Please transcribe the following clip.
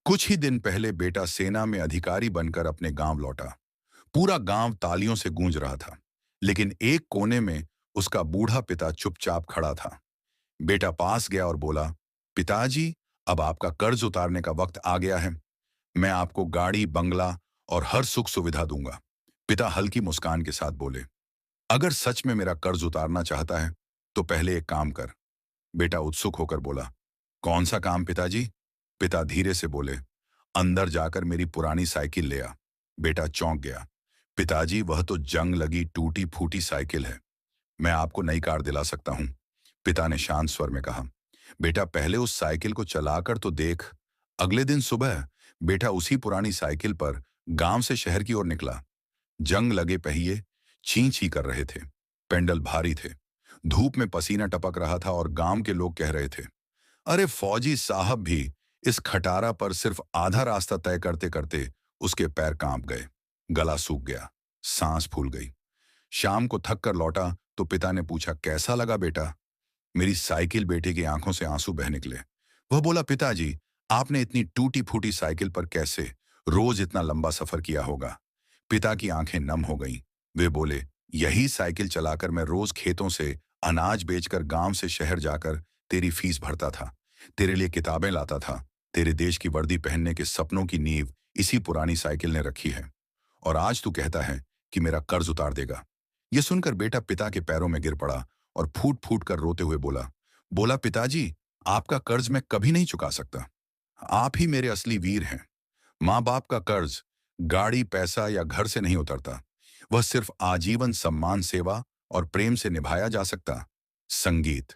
कुछ ही दिन पहले बेटा सेना में अधिकारी बनकर अपने गांव लौटा। पूरा गांव तालियों से गूंज रहा था, लेकिन एक कोने में उसका बूढ़ा पिता चुपचाप खड़ा था। बेटा पास गया और बोला, पिताजी, अब आपका कर्ज उतारने का वक्त आ गया है। मैं आपको गाड़ी, बंगला और हर सुख सुविधा दूंगा। पिता हल्की मुस्कान के साथ बोले, अगर सच में मेरा कर्ज उतारना चाहता है तो पहले एक काम कर। बेटा उत्सुक होकर बोला, कौन सा काम पिताजी? पिता धीरे से बोले, अंदर जाकर मेरी पुरानी साइकिल ले आ। बेटा चौंक गया। पिताजी, वह तो जंग लगी टूटी फूटी साइकिल है। मैं आपको नई कार दिला सकता हूं, पिता ने शांत स्वर में कहा। बेटा पहले उस साइकिल को चलाकर तो देख। अगले दिन सुबह बेटा उसी पुरानी साइकिल पर गांव से शहर की ओर निकला। जंग लगे पहिए छी छी कर रहे थे। पेंडल भारी थे। धूप में पसीना टपक रहा था और गांव के लोग कह रहे थे, अरे फौजी साहब भी इस खटारा पर सिर्फ आधा रास्ता तय करते करते उसके पैर कांप गए। गला सूख गया। सांस फूल गई। शाम को थक कर लौटा तो पिता ने पूछा, कैसा लगा बेटा? मेरी साइकिल बेटे की आंखों से आंसू बह निकले। वह बोला, पिताजी, आपने इतनी टूटी फूटी साइकिल पर कैसे रोज इतना लंबा सफर किया होगा? पिता की आंखें नम हो गईं। वे बोले, यही साइकिल चलाकर मैं रोज खेतों से अनाज बेचकर गांव से शहर जाकर तेरी फीस भरता था, तेरे लिए किताबें लाता था। तेरे देश की वर्दी पहनने के सपनों की नींव इसी पुरानी साइकिल ने रखी है। और आज तू कहता है कि मेरा कर्ज उतार देगा। यह सुनकर बेटा पिता के पैरों में गिर पड़ा और फूट फूट कर रोते हुए बोला, पिताजी, आपका कर्ज मैं कभी नहीं चुका सकता। आप ही मेरे असली वीर हैं। माँ बाप का कर्ज गाड़ी, पैसा या घर से नहीं उतरता। वह सिर्फ आजीवन सम्मान, सेवा और प्रेम से निभाया जा सकता। संगीत।